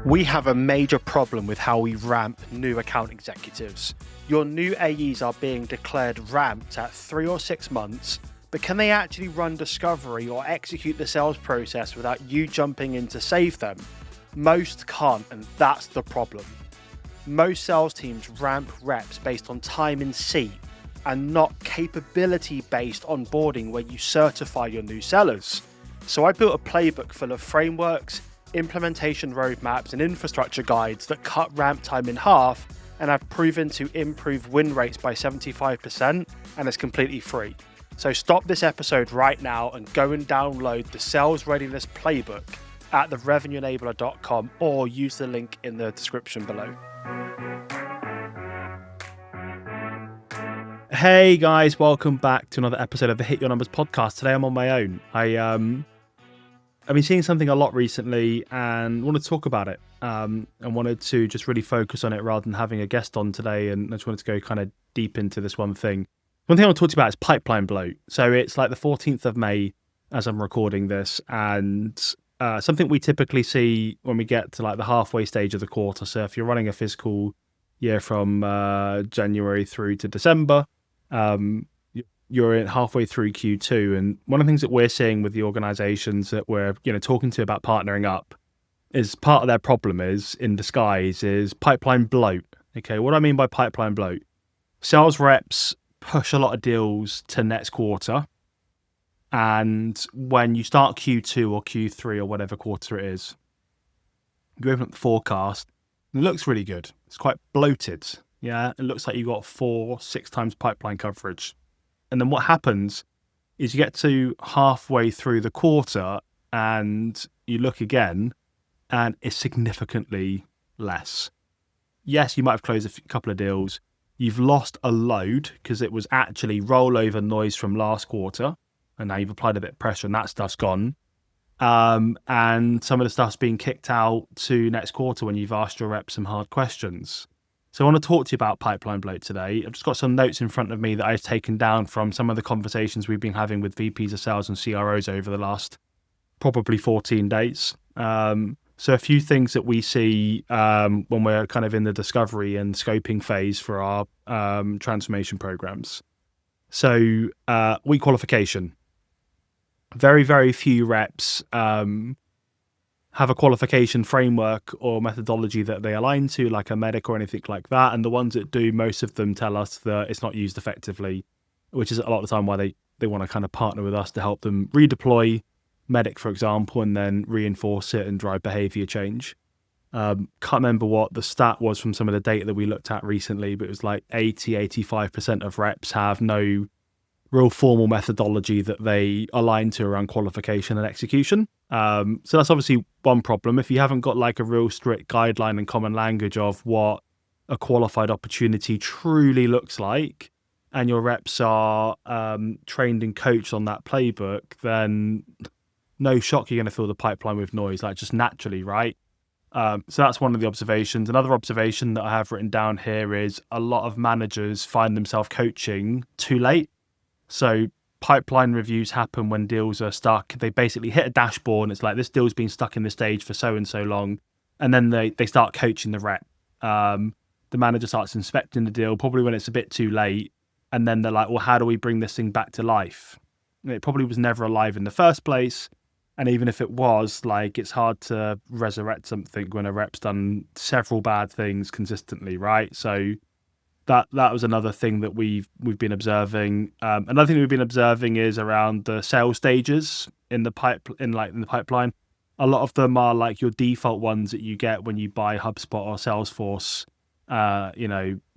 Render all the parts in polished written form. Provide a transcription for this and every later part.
We have a major problem with how we ramp new account executives. Your new AEs are being declared ramped at 3 or 6 months, but can they actually run discovery or execute the sales process without you jumping in to save them? Most can't, and that's the problem. Most sales teams ramp reps based on time in seat and not capability-based onboarding where you certify your new sellers. So I built a playbook full of frameworks, implementation roadmaps, and infrastructure guides that cut ramp time in half and have proven to improve win rates by 75%, and it's completely free. So stop this episode right now and go and download the Sales Readiness Playbook at therevenueenabler.com or use the link in the description below. Hey guys, welcome back to another episode of the Hit Your Numbers podcast. Today I'm on my own. I've been seeing something a lot recently and wanted to talk about it and wanted to just really focus on it rather than having a guest on today. And I just wanted to go kind of deep into this one thing. One thing I want to talk to you about is pipeline bloat. So it's like the 14th of May as I'm recording this, and something we typically see when we get to like the halfway stage of the quarter. So if you're running a fiscal year from January through to December, you're halfway through Q2, and one of the things that we're seeing with the organizations that we're talking to about partnering up is part of their problem is in disguise is pipeline bloat. Okay, what do I mean by pipeline bloat? Sales reps push a lot of deals to next quarter, and when you start Q2 or Q3 or whatever quarter it is, you open up the forecast, it looks really good. It's quite bloated. Yeah, it looks like you got 4-6 times pipeline coverage. And then what happens is you get to halfway through the quarter and you look again and it's significantly less. Yes, you might have closed a couple of deals. You've lost a load because it was actually rollover noise from last quarter. And now you've applied a bit of pressure and that stuff's gone. And some of the stuff's being kicked out to next quarter when you've asked your reps some hard questions. So I want to talk to you about pipeline bloat today. I've just got some notes in front of me that I've taken down from some of the conversations we've been having with VPs of sales and CROs over the last probably 14 days. So a few things that we see when we're kind of in the discovery and scoping phase for our transformation programs. So weak qualification. Very, very few reps have a qualification framework or methodology that they align to, like a medic or anything like that. And the ones that do, most of them tell us that it's not used effectively, which is a lot of the time why they want to kind of partner with us to help them redeploy medic, for example, and then reinforce it and drive behavior change. Can't remember what the stat was from some of the data that we looked at recently, but it was like 85% of reps have no real formal methodology that they align to around qualification and execution. So that's obviously one problem. If you haven't got like a real strict guideline and common language of what a qualified opportunity truly looks like, and your reps are trained and coached on that playbook, then no shock you're going to fill the pipeline with noise, like just naturally, right? So that's one of the observations. Another observation that I have written down here is a lot of managers find themselves coaching too late. So pipeline reviews happen when deals are stuck. They basically hit a dashboard and it's like, this deal's been stuck in this stage for so and so long. And then they start coaching the rep. The manager starts inspecting the deal, probably when it's a bit too late. And then they're like, well, how do we bring this thing back to life? It probably was never alive in the first place. And even if it was, like, it's hard to resurrect something when a rep's done several bad things consistently, right? So that was another thing that we've been observing. Another thing we've been observing is around the sales stages in the pipeline. A lot of them are like your default ones that you get when you buy HubSpot or Salesforce.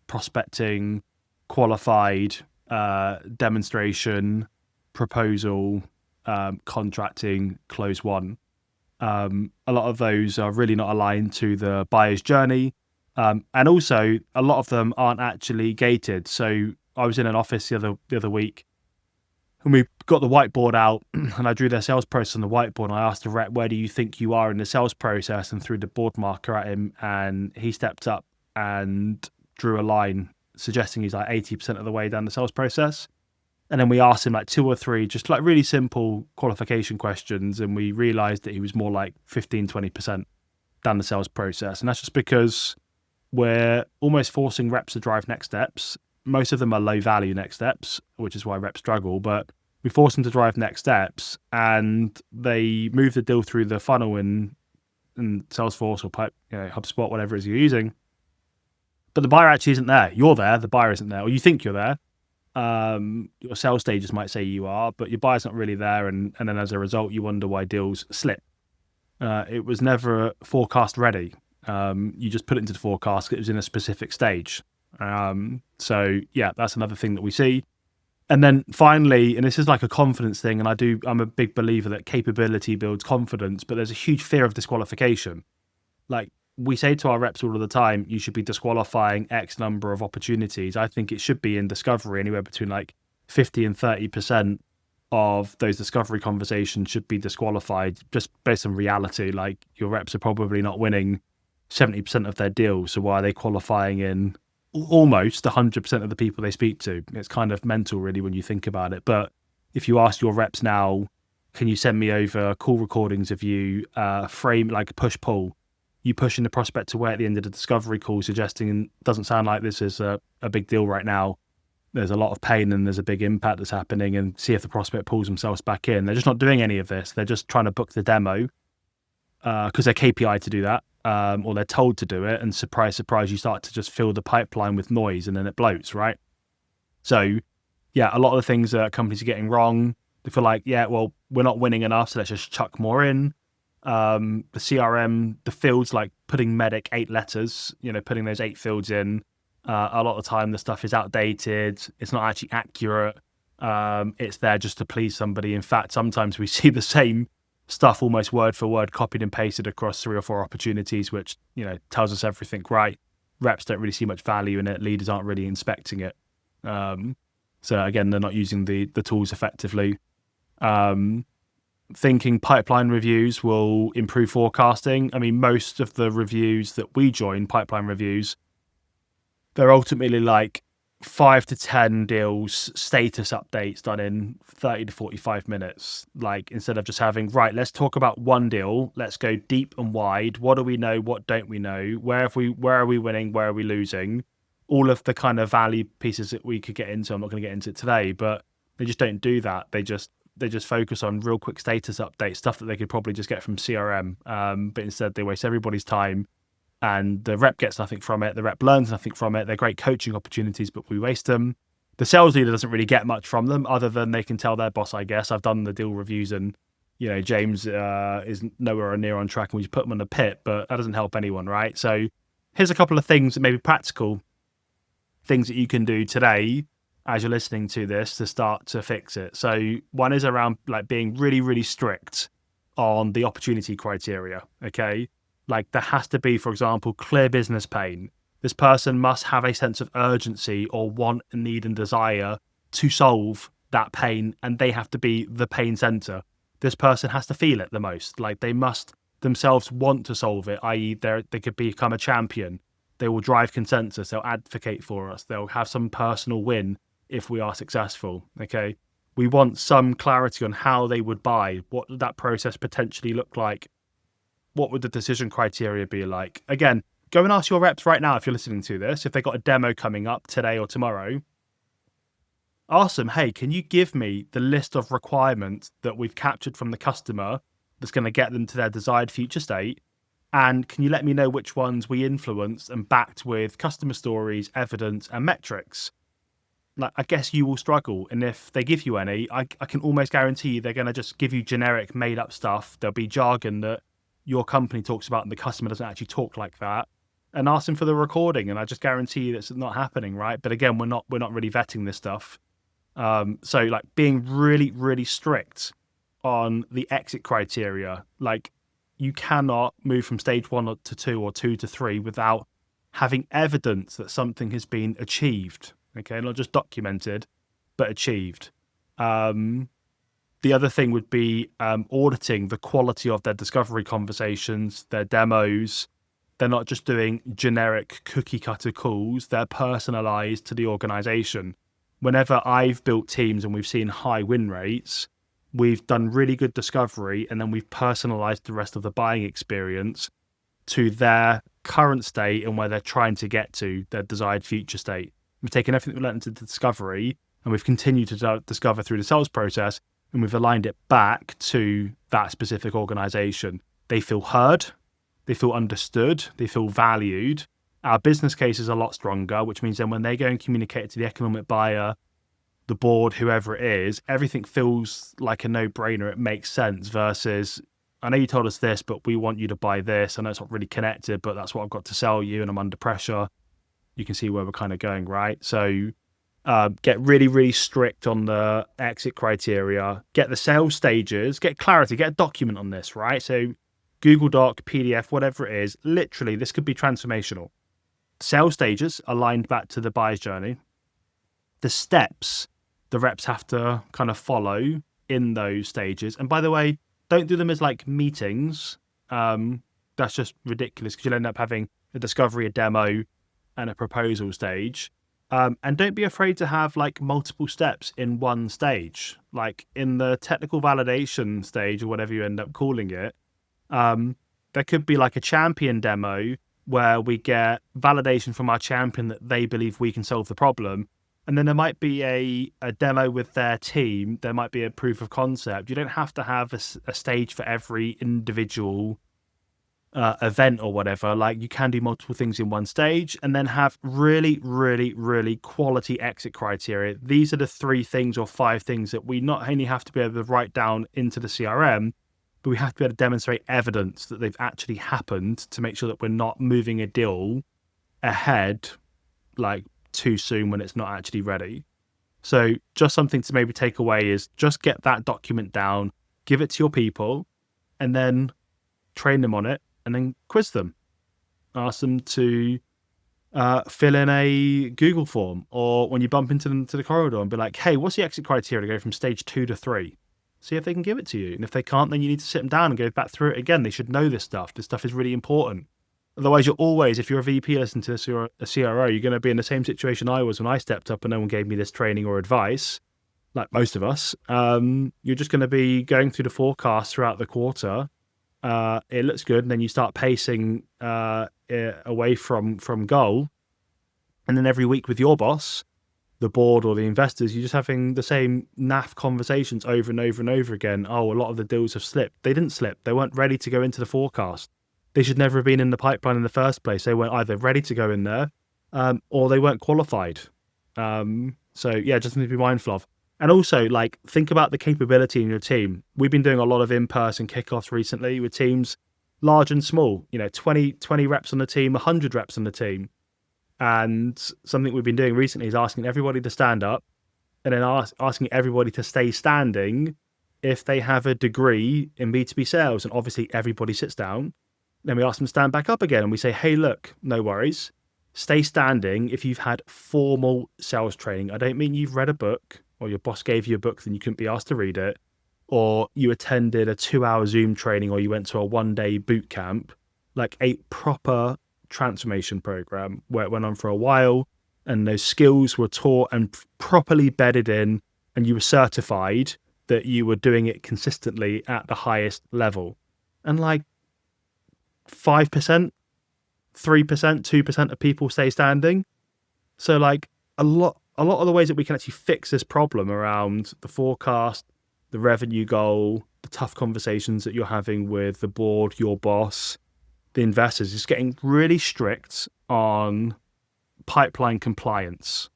Prospecting, qualified, demonstration, proposal, contracting, close one. A lot of those are really not aligned to the buyer's journey. And also, a lot of them aren't actually gated. So I was in an office the other week, and we got the whiteboard out, and I drew their sales process on the whiteboard. And I asked the rep, "Where do you think you are in the sales process?" and threw the board marker at him, and he stepped up and drew a line, suggesting he's like 80% of the way down the sales process. And then we asked him like 2 or 3, just like really simple qualification questions, and we realized that he was more like 15-20%. down the sales process. And that's just because we're almost forcing reps to drive next steps. Most of them are low value next steps, which is why reps struggle, but we force them to drive next steps and they move the deal through the funnel in Salesforce or HubSpot, whatever it is you're using. But the buyer actually isn't there. You're there, the buyer isn't there, or you think you're there. Your sales stages might say you are, but your buyer's not really there. And then as a result, you wonder why deals slip. It was never forecast ready. You just put it into the forecast. It was in a specific stage. So yeah, that's another thing that we see. And then finally, and this is like a confidence thing, and I'm a big believer that capability builds confidence, but there's a huge fear of disqualification. Like we say to our reps all of the time, you should be disqualifying X number of opportunities. I think it should be in discovery anywhere between like 50 and 30% of those discovery conversations should be disqualified just based on reality. Like your reps are probably not winning 70% of their deals. So why are they qualifying in almost 100% of the people they speak to? It's kind of mental really when you think about it. But if you ask your reps now, can you send me over call recordings of you, frame like a push-pull, you pushing the prospect away at the end of the discovery call, suggesting it doesn't sound like this is a big deal right now. There's a lot of pain and there's a big impact that's happening, and see if the prospect pulls themselves back in. They're just not doing any of this. They're just trying to book the demo because they're KPI to do that, or they're told to do it. And surprise, surprise, you start to just fill the pipeline with noise and then it bloats, right? So yeah, a lot of the things that companies are getting wrong, they feel like, yeah, well, we're not winning enough, so let's just chuck more in. The CRM, the fields, like putting medic 8 letters, putting those 8 fields in. A lot of the time the stuff is outdated. It's not actually accurate. It's there just to please somebody. In fact, sometimes we see the same stuff almost word for word copied and pasted across 3 or 4 opportunities, which, tells us everything, right? Reps don't really see much value in it. Leaders aren't really inspecting it. So again, they're not using the tools effectively. Thinking pipeline reviews will improve forecasting. I mean, most of the reviews that we join, pipeline reviews, they're ultimately like 5 to 10 deals, status updates done in 30 to 45 minutes. Like instead of just having, right, let's talk about one deal, let's go deep and wide. What do we know? What don't we know? Where are we winning? Where are we losing? All of the kind of value pieces that we could get into. I'm not going to get into it today, but they just don't do that. They just focus on real quick status updates, stuff that they could probably just get from CRM. But instead they waste everybody's time. And the rep gets nothing from it. The rep learns nothing from it. They're great coaching opportunities, but we waste them. The sales leader doesn't really get much from them other than they can tell their boss, I guess, I've done the deal reviews and, James is nowhere near on track and we just put them in the pit, but that doesn't help anyone, right? So here's a couple of things that maybe practical things that you can do today as you're listening to this to start to fix it. So one is around like being really, really strict on the opportunity criteria, okay? Like there has to be, for example, clear business pain. This person must have a sense of urgency or want, need and desire to solve that pain, and they have to be the pain center. This person has to feel it the most. Like they must themselves want to solve it, i.e. they could become a champion. They will drive consensus. They'll advocate for us. They'll have some personal win if we are successful, okay? We want some clarity on how they would buy, what would that process potentially look like? What would the decision criteria be like? Again, go and ask your reps right now if you're listening to this, if they've got a demo coming up today or tomorrow, ask them, hey, can you give me the list of requirements that we've captured from the customer that's going to get them to their desired future state? And can you let me know which ones we influenced and backed with customer stories, evidence, and metrics? Like, I guess you will struggle. And if they give you any, I can almost guarantee you they're going to just give you generic made up stuff. There'll be jargon that your company talks about and the customer doesn't actually talk like that, and ask them for the recording. And I just guarantee you that's not happening, right? But again, we're not really vetting this stuff. So like being really, really strict on the exit criteria. Like you cannot move from stage 1 to 2 or 2 to 3 without having evidence that something has been achieved. Okay. Not just documented, but achieved. The other thing would be auditing the quality of their discovery conversations, their demos. They're not just doing generic cookie cutter calls. They're personalized to the organization. Whenever I've built teams and we've seen high win rates, we've done really good discovery and then we've personalized the rest of the buying experience to their current state and where they're trying to get to, their desired future state. We've taken everything we learned into discovery and we've continued to discover through the sales process, and we've aligned it back to that specific organization. They feel heard, they feel understood, they feel valued. Our business case is a lot stronger, which means then when they go and communicate it to the economic buyer, the board, whoever it is, everything feels like a no-brainer. It makes sense versus, I know you told us this, but we want you to buy this. I know it's not really connected, but that's what I've got to sell you and I'm under pressure. You can see where we're kind of going, right? So get really, really strict on the exit criteria, get the sales stages, get clarity, get a document on this, right? So Google Doc, PDF, whatever it is, literally, this could be transformational. Sales stages aligned back to the buyer's journey. The steps the reps have to kind of follow in those stages. And by the way, don't do them as like meetings. That's just ridiculous because you'll end up having a discovery, a demo, and a proposal stage. And don't be afraid to have like multiple steps in one stage. Like in the technical validation stage or whatever you end up calling it, there could be like a champion demo where we get validation from our champion that they believe we can solve the problem. And then there might be a demo with their team. There might be a proof of concept. You don't have to have a stage for every individual event or whatever. Like you can do multiple things in one stage and then have really, really, really quality exit criteria. These are the 3 things or 5 things that we not only have to be able to write down into the CRM, but we have to be able to demonstrate evidence that they've actually happened to make sure that we're not moving a deal ahead like too soon when it's not actually ready. So just something to maybe take away is just get that document down, give it to your people, and then train them on it, and then quiz them. Ask them to fill in a Google form, or when you bump into them to the corridor and be like, hey, what's the exit criteria to go from stage 2 to 3? See if they can give it to you. And if they can't, then you need to sit them down and go back through it again. They should know this stuff. This stuff is really important. Otherwise, you're always, if you're a VP listening to this or a CRO, you're going to be in the same situation I was when I stepped up and no one gave me this training or advice, like most of us. You're just going to be going through the forecast throughout the quarter. It looks good, and then you start pacing away from goal. And then every week with your boss, the board or the investors, you're just having the same naff conversations over and over and over again. Oh, a lot of the deals have slipped. They didn't slip. They weren't ready to go into the forecast. They should never have been in the pipeline in the first place. They weren't either ready to go in there or they weren't qualified. So yeah, just need to be mindful of. And also, like, think about the capability in your team. We've been doing a lot of in-person kickoffs recently with teams large and small, 20 reps on the team, 100 reps on the team. And something we've been doing recently is asking everybody to stand up and then asking everybody to stay standing if they have a degree in B2B sales. And obviously everybody sits down. Then we ask them to stand back up again and we say, hey, look, no worries. Stay standing if you've had formal sales training. I don't mean you've read a book or your boss gave you a book and you couldn't be asked to read it, or you attended a 2-hour Zoom training, or you went to a 1-day boot camp, like a proper transformation program where it went on for a while and those skills were taught and properly bedded in and you were certified that you were doing it consistently at the highest level. And like 5%, 3%, 2% of people stay standing. So like a lot of the ways that we can actually fix this problem around the forecast, the revenue goal, the tough conversations that you're having with the board, your boss, the investors, is getting really strict on pipeline compliance.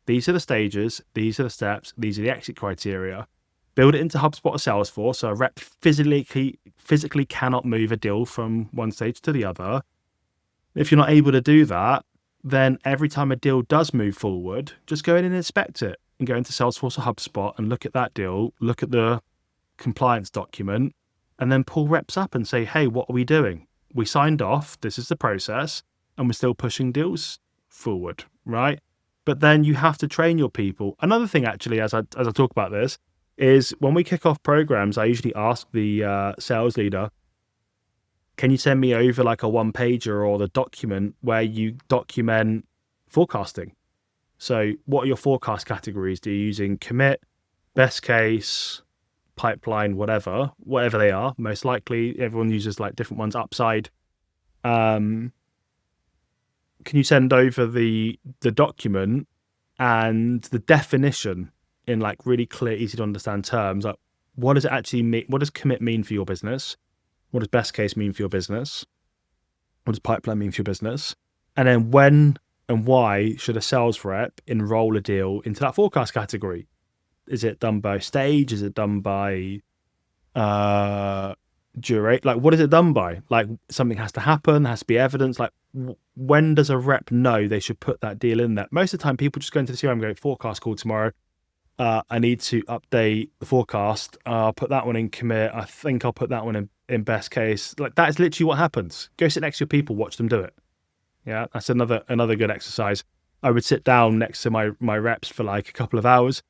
These are the stages, these are the steps, these are the exit criteria. Build it into HubSpot or Salesforce so a rep physically cannot move a deal from one stage to the other. If you're not able to do that, then every time a deal does move forward, just go in and inspect it and go into Salesforce or HubSpot and look at that deal, look at the compliance document, and then pull reps up and say, hey, what are we doing? We signed off, this is the process, and we're still pushing deals forward, right? But then you have to train your people. Another thing, actually, as I talk about this, is when we kick off programs, I usually ask the sales leader, can you send me over like a 1-pager or the document where you document forecasting? So what are your forecast categories? Do you using commit, best case, pipeline, whatever they are? Most likely everyone uses like different ones, upside, can you send over the document and the definition in like really clear, easy to understand terms? Like, what does it actually mean? What does commit mean for your business? What does best case mean for your business? What does pipeline mean for your business? And then when and why should a sales rep enroll a deal into that forecast category? Is it done by stage? Is it done by durate? Like, what is it done by? Like, something has to happen, there has to be evidence. Like, when does a rep know they should put that deal in there? Most of the time, people just go into the CRM and go, forecast call tomorrow. I need to update the forecast. I'll put that one in commit. I think I'll put that one in best case. Like, that is literally what happens. Go sit next to your people, watch them do it. Yeah, that's another good exercise. I would sit down next to my reps for like a couple of hours.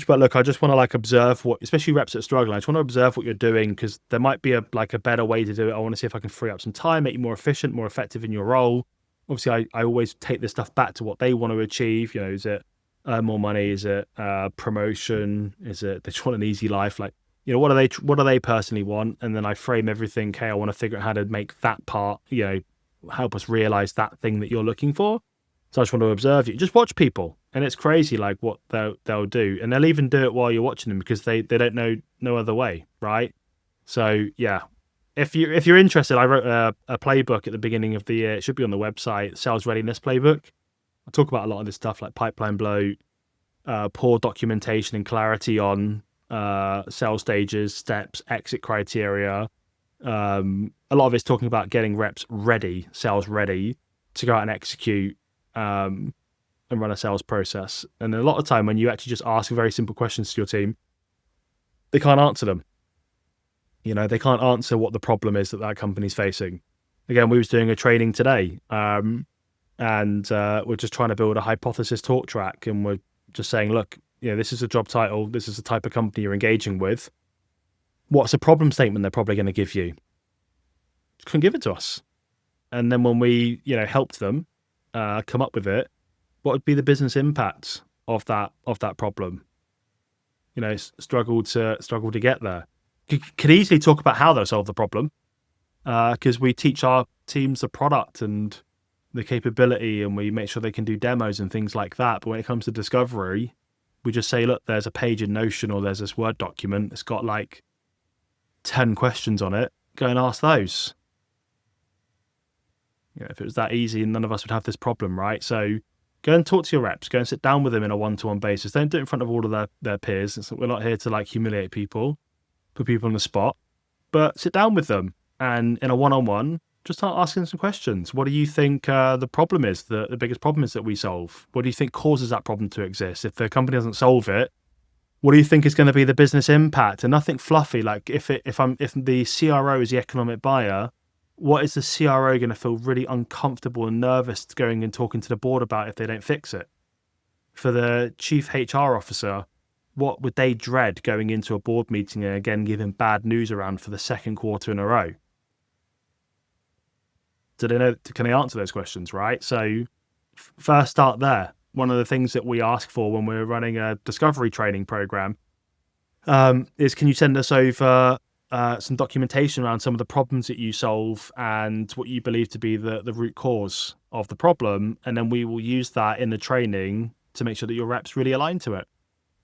But look, I just want to like observe what, especially reps that are struggling. I just want to observe what you're doing because there might be a better way to do it. I want to see if I can free up some time, make you more efficient, more effective in your role. Obviously, I always take this stuff back to what they want to achieve. You know, is it earn more money? Is it promotion? Is it they just want an easy life? Like, you know, what do they personally want? And then I frame everything. Okay, I want to figure out how to make that part, you know, help us realize that thing that you're looking for. So I just want to observe you. Just watch people, and it's crazy like what they'll do, and they'll even do it while you're watching them because they don't know no other way, right? So yeah, if you're interested, I wrote a playbook at the beginning of the year. It should be on the website, Sales Readiness Playbook. I talk about a lot of this stuff like pipeline bloat, poor documentation and clarity on sales stages, steps, exit criteria. A lot of it's talking about getting reps ready, sales ready to go out and execute and run a sales process. And a lot of time when you actually just ask very simple questions to your team, they can't answer them. You know, they can't answer what the problem is that company's facing. Again, we was doing a training today, and we're just trying to build a hypothesis talk track, and we're just saying, look, you know, this is a job title, this is the type of company you're engaging with. What's a problem statement they're probably going to give you? Just couldn't give it to us. And then when we, you know, helped them come up with it, what would be the business impact of that problem? You know, struggle to get there. Could easily talk about how they'll solve the problem, because we teach our teams the product and the capability, and we make sure they can do demos and things like that. But when it comes to discovery, we just say, look, there's a page in Notion or there's this Word document. It's got like 10 questions on it. Go and ask those. You know, if it was that easy, none of us would have this problem, right? So go and talk to your reps. Go and sit down with them in a one-to-one basis. Don't do it in front of all of their peers. We're not here to like humiliate people, put people on the spot, but sit down with them and in a one-on-one, just start asking some questions. What do you think the problem is, the biggest problem is that we solve? What do you think causes that problem to exist? If the company doesn't solve it, what do you think is going to be the business impact? And nothing fluffy. Like if the CRO is the economic buyer, what is the CRO going to feel really uncomfortable and nervous going and talking to the board about if they don't fix it? For the chief HR officer, what would they dread going into a board meeting and again giving bad news around for the second quarter in a row? Do they know? Can they answer those questions, right? So first start there. One of the things that we ask for when we're running a discovery training program is, can you send us over some documentation around some of the problems that you solve and what you believe to be the root cause of the problem, and then we will use that in the training to make sure that your reps really align to it.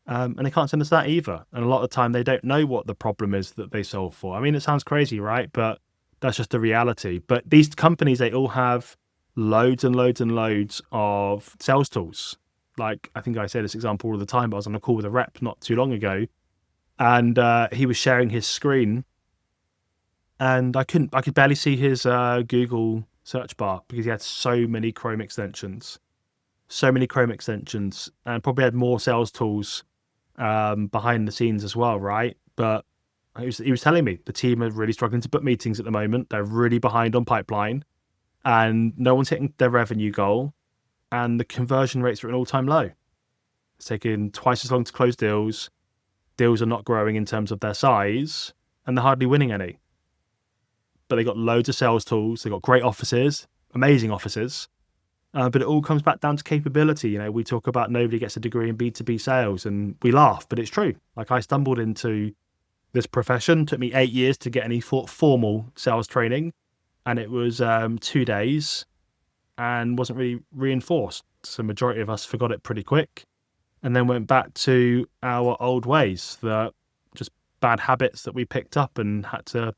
And they can't send us that either. And a lot of the time they don't know what the problem is that they solve for. I mean, it sounds crazy, right? But that's just the reality. But these companies, they all have loads and loads and loads of sales tools. Like, I think I say this example all the time, but I was on a call with a rep not too long ago, and he was sharing his screen, and I could barely see his Google search bar because he had so many Chrome extensions, and probably had more sales tools behind the scenes as well, right? But he was telling me the team are really struggling to book meetings at the moment. They're really behind on pipeline, and no one's hitting their revenue goal, and the conversion rates are at an all-time low. It's taking twice as long to close deals. Deals are not growing in terms of their size, and they're hardly winning any. But they got loads of sales tools. They got great offices, amazing offices. But it all comes back down to capability. You know, we talk about nobody gets a degree in B2B sales, and we laugh, but it's true. Like, I stumbled into this profession. It took me 8 years to get any formal sales training. and it was 2 days and wasn't really reinforced. So the majority of us forgot it pretty quick and then went back to our old ways, that just bad habits that we picked up and had to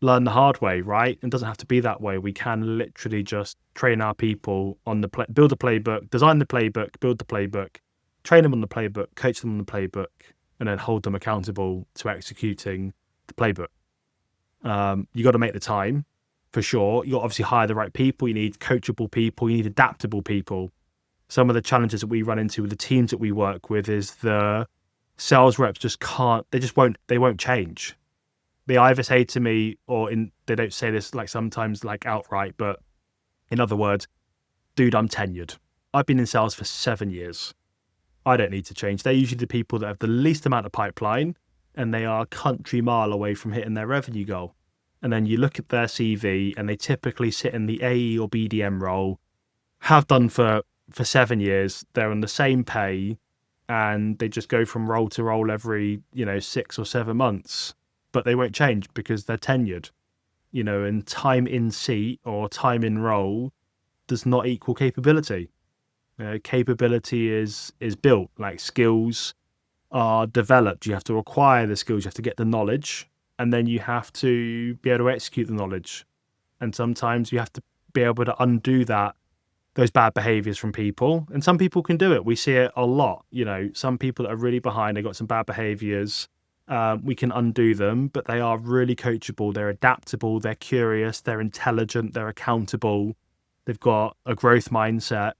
learn the hard way, right? It doesn't have to be that way. We can literally just train our people on build a playbook, design the playbook, build the playbook, train them on the playbook, coach them on the playbook, and then hold them accountable to executing the playbook. You got to make the time, for sure. You got to obviously hire the right people. You need coachable people. You need adaptable people. Some of the challenges that we run into with the teams that we work with is the sales reps just can't, they won't change. They either say to me, they don't say this like sometimes like outright, but in other words, dude, I'm tenured. I've been in sales for 7 years. I don't need to change. They're usually the people that have the least amount of pipeline, and they are a country mile away from hitting their revenue goal. And then you look at their CV and they typically sit in the AE or BDM role, have done for 7 years. They're on the same pay and they just go from role to role every, 6 or 7 months, but they won't change because they're tenured, and time in seat or time in role does not equal capability. Capability is built, like skills are developed. You have to acquire the skills, you have to get the knowledge, and then you have to be able to execute the knowledge. And sometimes you have to be able to undo those bad behaviors from people. And some people can do it. We see it a lot. Some people that are really behind, they got some bad behaviors. We can undo them, but they are really coachable. They're adaptable. They're curious. They're intelligent. They're accountable. They've got a growth mindset.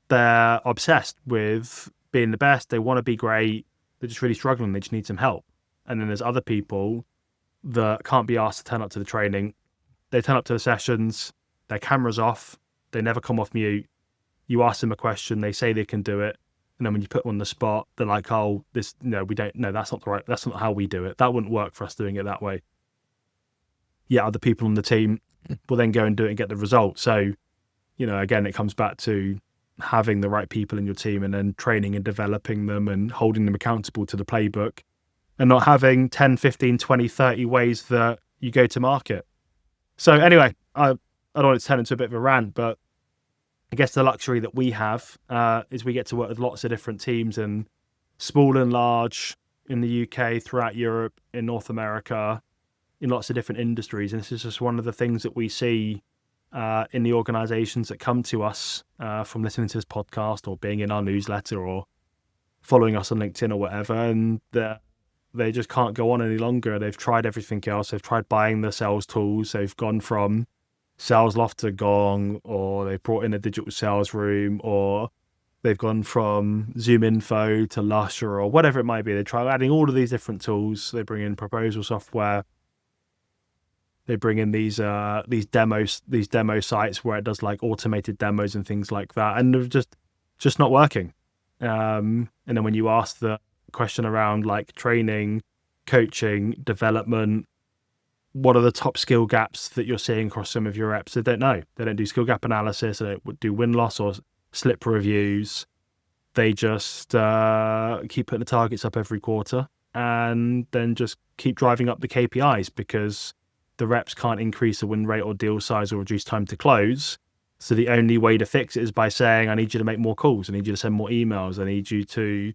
They're obsessed with being the best. They want to be great. They're just really struggling. They just need some help. And then there's other people that can't be asked to turn up to the training. They turn up to the sessions, their camera's off, they never come off mute. You ask them a question, they say they can do it. And then when you put them on the spot, they're like, we don't know. That's not how we do it. That wouldn't work for us doing it that way. Yeah, other people on the team will then go and do it and get the result. So, again, it comes back to having the right people in your team and then training and developing them and holding them accountable to the playbook, and not having 10, 15, 20, 30 ways that you go to market. So anyway, I don't want to turn into a bit of a rant, but I guess the luxury that we have is we get to work with lots of different teams, and small and large, in the UK, throughout Europe, in North America, in lots of different industries. And this is just one of the things that we see in the organizations that come to us from listening to this podcast or being in our newsletter or following us on LinkedIn or whatever. And they just can't go on any longer. They've tried everything else. They've tried buying the sales tools. They've gone from SalesLoft to Gong, or they brought in a digital sales room, or they've gone from Zoom Info to Lusher or whatever it might be. They try adding all of these different tools. They bring in proposal software. They bring in these demo sites where it does like automated demos and things like that, and they're just not working. And then when you ask the question around like training, coaching, development, what are the top skill gaps that you're seeing across some of your reps? They don't know. They don't do skill gap analysis. They don't do win-loss or slip reviews. They just keep putting the targets up every quarter and then just keep driving up the KPIs because the reps can't increase the win rate or deal size or reduce time to close. So the only way to fix it is by saying, I need you to make more calls. I need you to send more emails. I need you to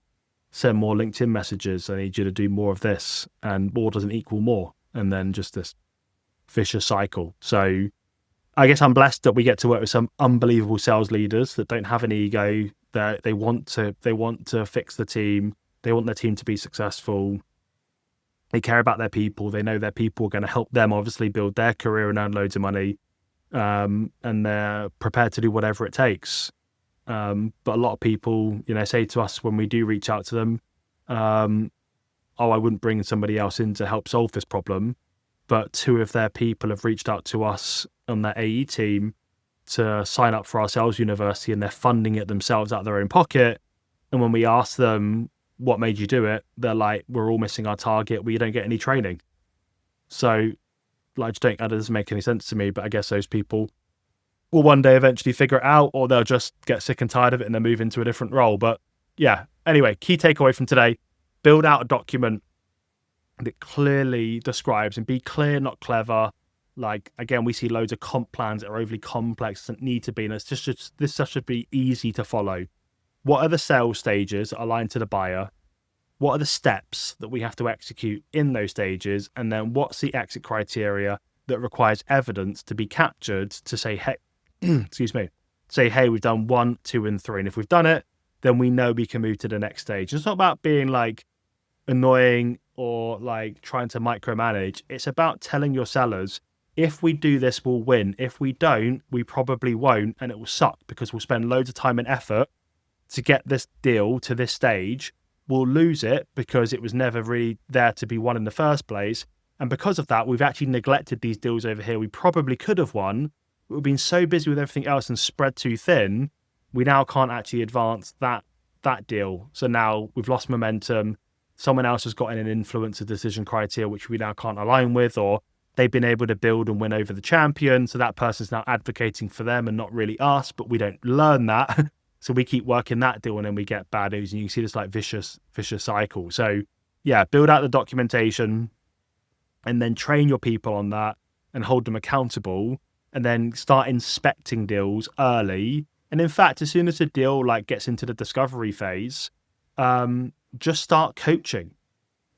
send more LinkedIn messages. I need you to do more of this, and more doesn't equal more. And then just this vicious cycle. So I guess I'm blessed that we get to work with some unbelievable sales leaders that don't have an ego, that they want to fix the team. They want their team to be successful. They care about their people. They know their people are going to help them obviously build their career and earn loads of money. And they're prepared to do whatever it takes. But a lot of people, say to us when we do reach out to them, I wouldn't bring somebody else in to help solve this problem. But 2 of their people have reached out to us on their AE team to sign up for our sales university, and they're funding it themselves out of their own pocket. And when we ask them, what made you do it? They're like, we're all missing our target. We don't get any training. So that doesn't make any sense to me, but I guess those people will one day eventually figure it out, or they'll just get sick and tired of it and then move into a different role. But yeah, anyway, key takeaway from today, build out a document that clearly describes, and be clear, not clever, Like, again, we see loads of comp plans that are overly complex that need to be, and this should be easy to follow. What are the sales stages aligned to the buyer? What are the steps that we have to execute in those stages? And then what's the exit criteria that requires evidence to be captured to say, hey, excuse me, say, hey, we've done 1, 2, and 3. And if we've done it, then we know we can move to the next stage. It's not about being like annoying or like trying to micromanage. It's about telling your sellers, if we do this, we'll win. If we don't, we probably won't. And it will suck because we'll spend loads of time and effort to get this deal to this stage. We'll lose it because it was never really there to be won in the first place. And because of that, we've actually neglected these deals over here we probably could have won. We've been so busy with everything else and spread too thin, we now can't actually advance that deal. So now we've lost momentum. Someone else has got in an influence of decision criteria, which we now can't align with, or they've been able to build and win over the champion. So that person's now advocating for them and not really us, but we don't learn that. So we keep working that deal and then we get bad news. And you can see this like vicious cycle. So yeah, build out the documentation and then train your people on that and hold them accountable, and then start inspecting deals early. And in fact, as soon as a deal like gets into the discovery phase, just start coaching.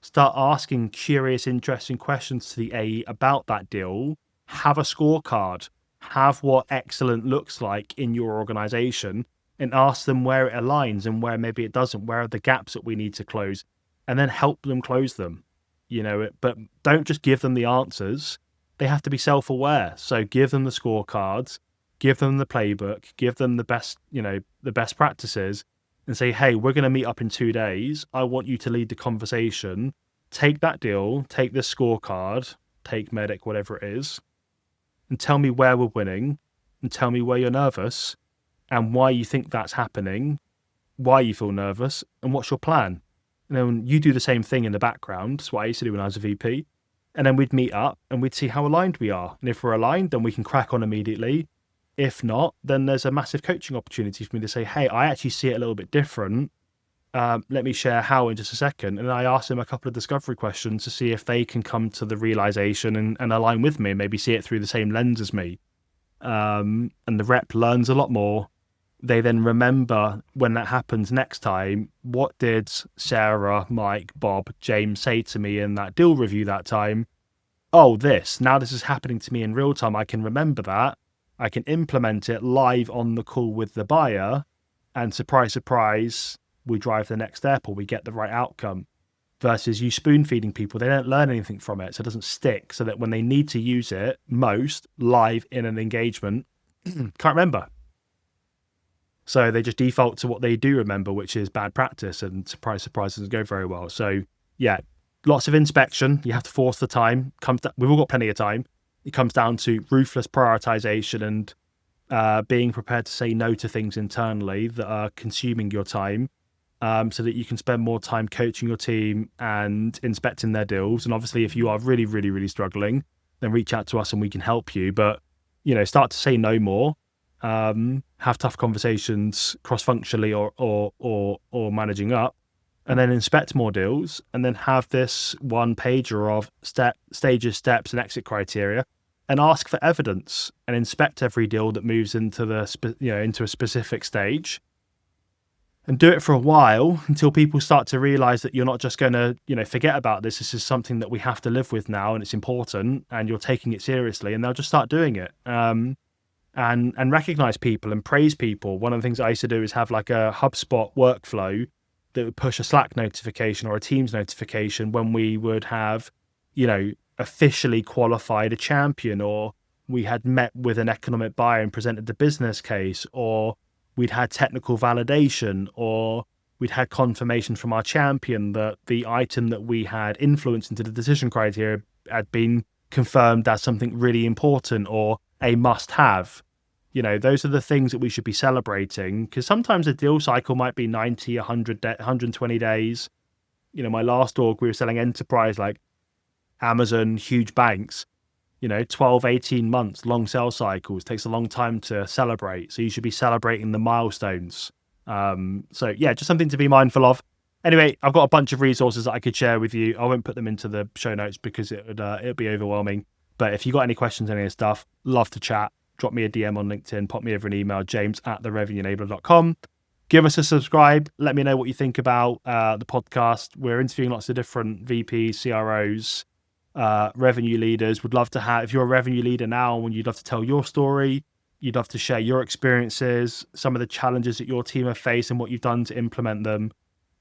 Start asking curious, interesting questions to the AE about that deal. Have a scorecard. Have what excellent looks like in your organization, and ask them where it aligns and where maybe it doesn't. Where are the gaps that we need to close? And then help them close them. But don't just give them the answers. They have to be self-aware. So give them the scorecards, give them the playbook, give them the best practices, and say, hey, we're going to meet up in 2 days. I want you to lead the conversation. Take that deal, take this scorecard, take Medic, whatever it is, and tell me where we're winning, and tell me where you're nervous, and why you think that's happening, why you feel nervous, and what's your plan. And then you do the same thing in the background. That's what I used to do when I was a VP. And then we'd meet up and we'd see how aligned we are. And if we're aligned, then we can crack on immediately. If not, then there's a massive coaching opportunity for me to say, hey, I actually see it a little bit different. Let me share how in just a second. And I ask them a couple of discovery questions to see if they can come to the realization and align with me and maybe see it through the same lens as me. And the rep learns a lot more. They then remember when that happens next time, what did Sarah, Mike, Bob, James say to me in that deal review that time? Oh, now this is happening to me in real time. I can remember that. I can implement it live on the call with the buyer, and surprise, surprise, we drive the next step or we get the right outcome. Versus you spoon feeding people, they don't learn anything from it, so it doesn't stick, so that when they need to use it most live in an engagement, can't remember. So they just default to what they do remember, which is bad practice, and surprise, surprise, doesn't go very well. So yeah, lots of inspection. You have to force the time. We've all got plenty of time. It comes down to ruthless prioritization and being prepared to say no to things internally that are consuming your time, so that you can spend more time coaching your team and inspecting their deals. And obviously, if you are really, really, really struggling, then reach out to us and we can help you. But start to say no more. Have tough conversations cross-functionally or managing up, and then inspect more deals, and then have this one pager of stages, steps, and exit criteria, and ask for evidence and inspect every deal that moves into into a specific stage, and do it for a while until people start to realize that you're not just going to forget about this. This is something that we have to live with now, and it's important, and you're taking it seriously, and they'll just start doing it. And recognize people and praise people. One of the things I used to do is have like a HubSpot workflow that would push a Slack notification or a Teams notification when we would have, officially qualified a champion, or we had met with an economic buyer and presented the business case, or we'd had technical validation, or we'd had confirmation from our champion that the item that we had influenced into the decision criteria had been confirmed as something really important or a must-have. Those are the things that we should be celebrating, because sometimes a deal cycle might be 90, 100, 120 days. My last org, we were selling enterprise like Amazon, huge banks, 12, 18 months, long sales cycles, takes a long time to celebrate. So you should be celebrating the milestones. So yeah, just something to be mindful of. Anyway, I've got a bunch of resources that I could share with you. I won't put them into the show notes because it'd be overwhelming. But if you got any questions on any of this stuff, love to chat. Drop me a DM on LinkedIn, pop me over an email, james@therevenueenabler.com. Give us a subscribe. Let me know what you think about the podcast. We're interviewing lots of different VPs, CROs, revenue leaders. Would love to have, if you're a revenue leader now and you'd love to tell your story, you'd love to share your experiences, some of the challenges that your team have faced and what you've done to implement them.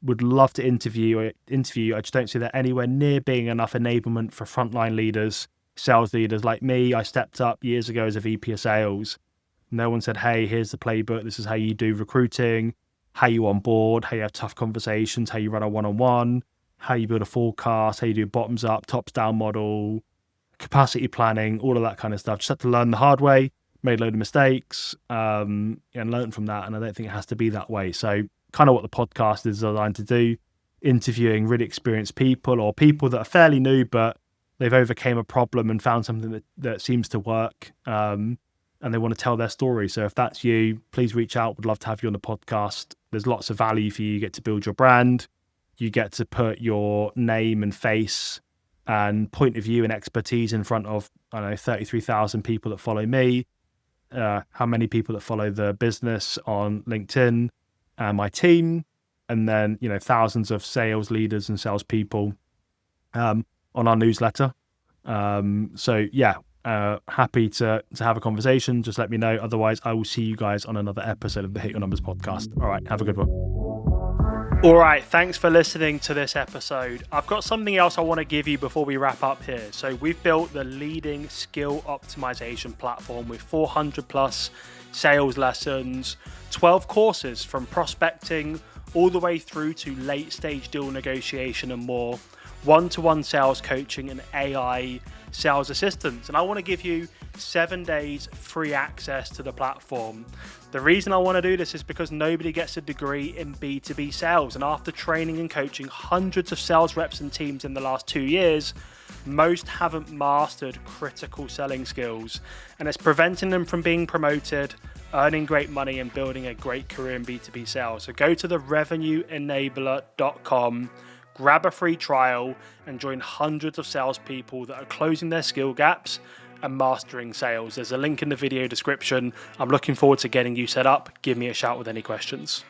Would love to interview you. I just don't see that anywhere near being enough enablement for frontline leaders, sales leaders like me. I stepped up years ago as a VP of sales. No one said, hey, here's the playbook. This is how you do recruiting, how you onboard, how you have tough conversations, how you run a one-on-one, how you build a forecast, how you do bottoms up, tops down model, capacity planning, all of that kind of stuff. Just had to learn the hard way, made a load of mistakes, and learned from that. And I don't think it has to be that way. So kind of what the podcast is designed to do, interviewing really experienced people or people that are fairly new, but they've overcame a problem and found something that seems to work. And they want to tell their story. So if that's you, please reach out. Would love to have you on the podcast. There's lots of value for you. You get to build your brand. You get to put your name and face and point of view and expertise in front of, 33,000 people that follow me. How many people that follow the business on LinkedIn and my team. And then, thousands of sales leaders and salespeople on our newsletter. Happy to have a conversation. Just let me know. Otherwise, I will see you guys on another episode of the Hit Your Numbers podcast. All right, have a good one. All right, thanks for listening to this episode. I've got something else I want to give you before we wrap up here. So we've built the leading skill optimization platform with 400 plus sales lessons, 12 courses from prospecting all the way through to late stage deal negotiation and more, one-to-one sales coaching and AI sales assistance. And I want to give you 7 days free access to the platform. The reason I want to do this is because nobody gets a degree in B2B sales. And after training and coaching hundreds of sales reps and teams in the last 2 years, most haven't mastered critical selling skills. And it's preventing them from being promoted, earning great money and building a great career in B2B sales. So go to therevenueenabler.com, grab a free trial and join hundreds of salespeople that are closing their skill gaps and mastering sales. There's a link in the video description. I'm looking forward to getting you set up. Give me a shout with any questions.